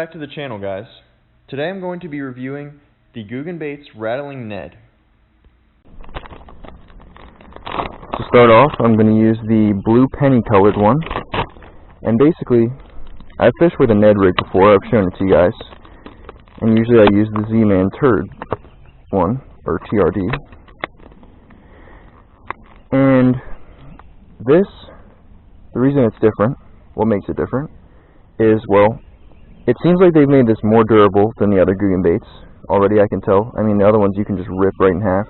back to the channel, guys. Today I'm going to be reviewing the Googan Baits Rattlin Ned. To start off, I'm going to use the blue penny colored one. And basically, I've fished with a Ned rig before, I've shown it to you guys. And usually I use the Z-Man Turd one, or TRD. And this, the reason it's different, what makes it different, is, well, it seems like they've made this more durable than the other Googan baits. Already I can tell. I mean, the other ones you can just rip right in half.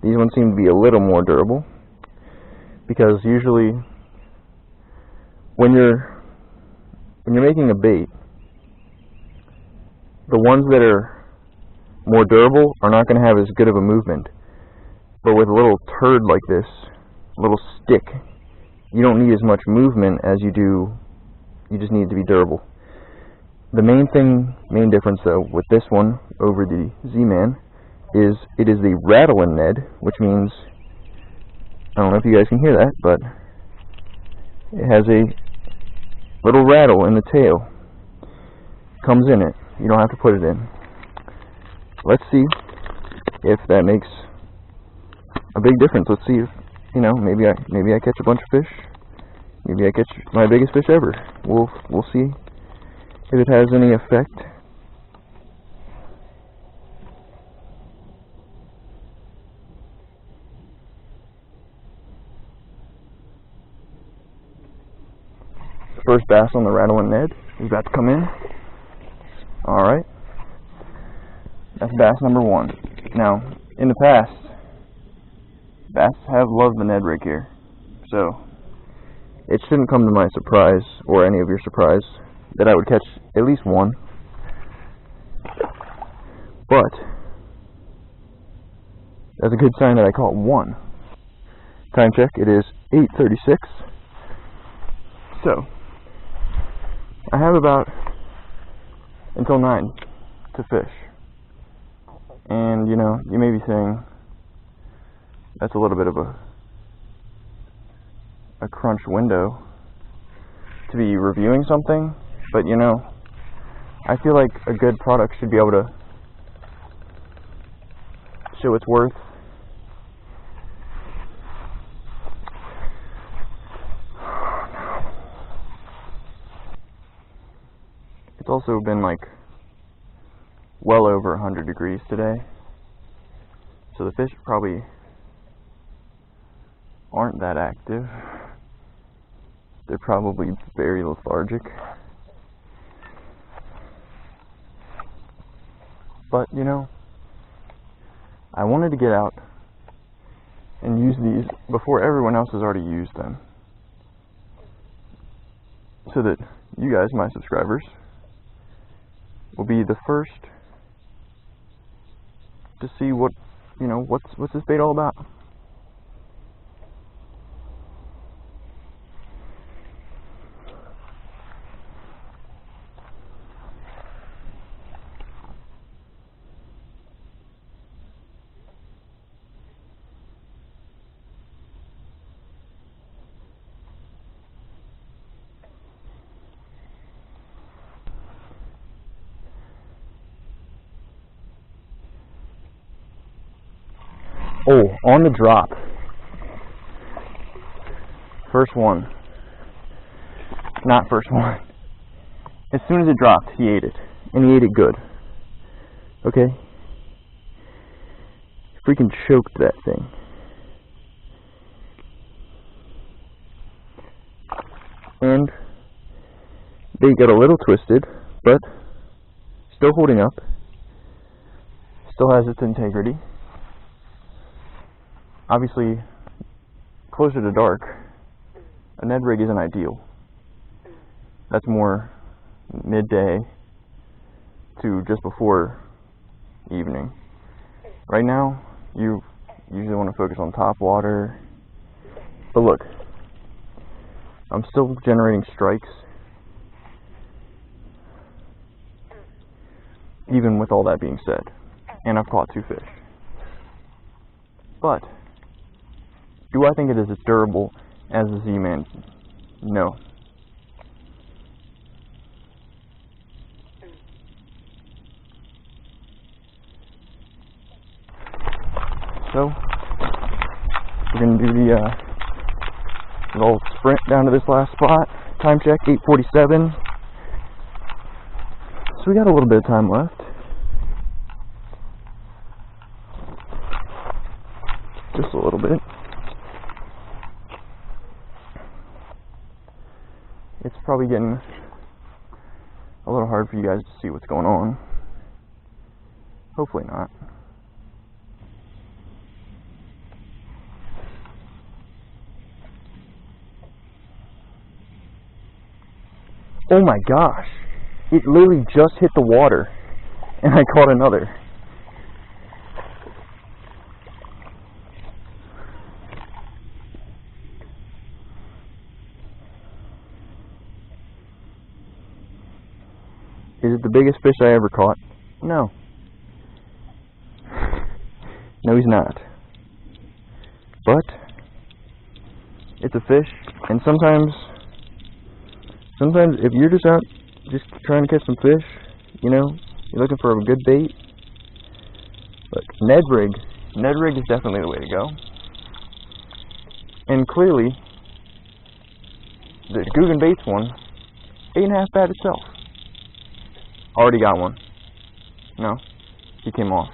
These ones seem to be a little more durable. Because usually, when you're making a bait, the ones that are more durable are not going to have as good of a movement. But with a little turd like this, a little stick, you don't need as much movement as you do. You just need it to be durable. The main difference though with this one over the Z-Man is it is the Rattlin Ned, which means, I don't know if you guys can hear that, but it has a little rattle in the tail. Comes in it. You don't have to put it in. Let's see if that makes a big difference. Let's see if, you know, maybe I catch a bunch of fish. Maybe I catch my biggest fish ever. We'll see if it has any effect. The first bass on the Rattlin Ned is about to come in. Alright. That's bass number 1. Now, in the past, bass have loved the Ned rig here. So, it shouldn't come to my surprise, or any of your surprise, that I would catch at least one. But that's a good sign that I caught one. Time check, it is 8:36. So I have about until 9 to fish. And you know, you may be saying that's a little bit of a crunch window to be reviewing something. But you know, I feel like a good product should be able to show its worth. It's also been like well over 100 degrees today, so the fish probably aren't that active. They're probably very lethargic. But, you know, I wanted to get out and use these before everyone else has already used them. So that you guys, my subscribers, will be the first to see what, you know, what's this bait all about. Oh, on the drop. First one. Not first one. As soon as it dropped, he ate it. And he ate it good. Okay? Freaking choked that thing. And they got a little twisted, but still holding up. Still has its integrity. Obviously, closer to dark, a Ned rig isn't ideal. That's more midday to just before evening. Right now, you usually want to focus on top water. But look, I'm still generating strikes, even with all that being said. And I've caught 2 fish. But do I think it is as durable as the Z-Man? No. So we're gonna do the little sprint down to this last spot. Time check, 8:47. So we got a little bit of time left. Just a little bit. It's probably getting a little hard for you guys to see what's going on. Hopefully not. Oh my gosh! It literally just hit the water, and I caught another. Is it the biggest fish I ever caught? No. No, he's not. But it's a fish, and sometimes if you're just out just trying to catch some fish, you know, you're looking for a good bait. Look, Ned rig is definitely the way to go. And clearly, the Googan baits one ain't half bad itself. Already got one. No, he came off.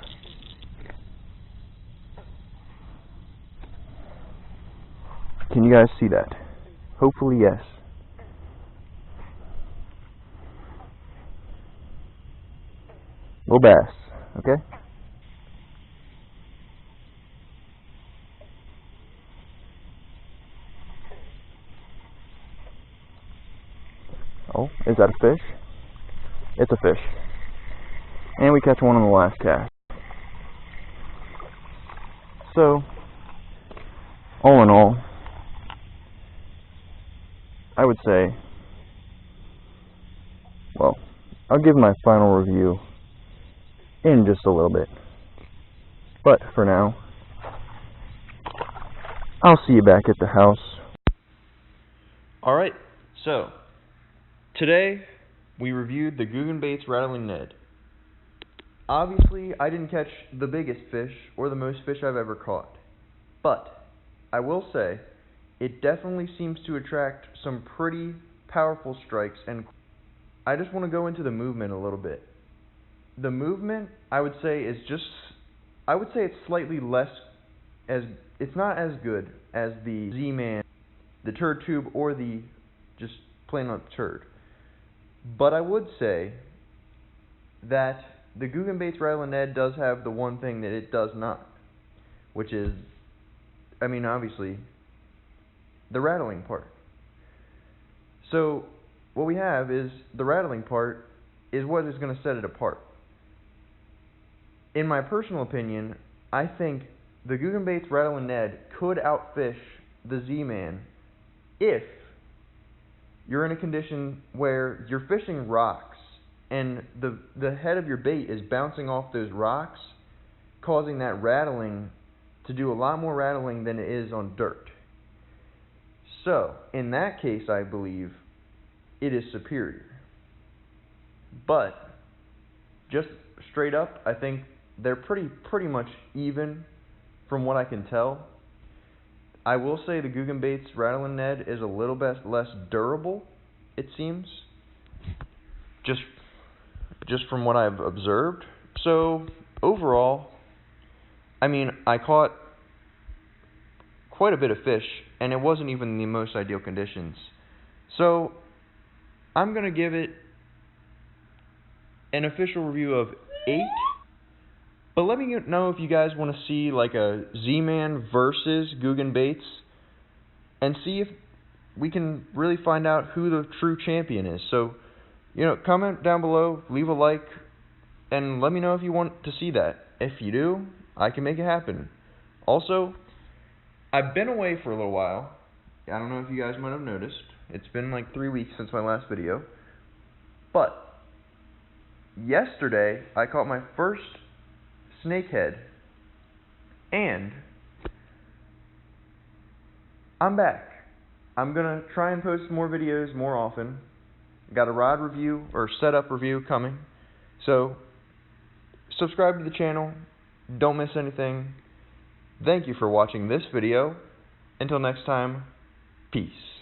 Can you guys see that? Hopefully, yes. Little bass, okay? Oh, is that a fish? It's a fish. And we catch one on the last cast. So, all in all, I would say, well, I'll give my final review in just a little bit. But for now, I'll see you back at the house. Alright, so today we reviewed the Googan baits Rattlin Ned. Obviously, I didn't catch the biggest fish or the most fish I've ever caught. But I will say, it definitely seems to attract some pretty powerful strikes, and I just want to go into the movement a little bit. The movement, I would say, is just, I would say it's slightly less, it's not as good as the Z-Man, the turd tube, or the just plain up turd. But I would say that the Googan baits Rattlin Ned does have the one thing that it does not, which is, I mean, obviously, the rattling part. So what we have is the rattling part is what is going to set it apart. In my personal opinion, I think the Googan baits Rattlin Ned could outfish the Z-Man if you're in a condition where you're fishing rocks and the head of your bait is bouncing off those rocks, causing that rattling to do a lot more rattling than it is on dirt. So, in that case, I believe it is superior. But just straight up, I think they're pretty much even from what I can tell. I will say the Googan baits Rattlin Ned is a little bit less durable, it seems, just from what I've observed. So overall, I mean, I caught quite a bit of fish, and it wasn't even the most ideal conditions. So I'm going to give it an official review of 8. But let me know if you guys want to see like a Z-Man versus Googan baits, and see if we can really find out who the true champion is. So, you know, comment down below, leave a like, and let me know if you want to see that. If you do, I can make it happen. Also, I've been away for a little while. I don't know if you guys might have noticed. It's been like 3 weeks since my last video. But yesterday, I caught my first snakehead, and I'm back. I'm gonna try and post more videos more often. Got a rod review or setup review coming, so subscribe to the channel, don't miss anything, Thank you for watching this video. Until next time, peace.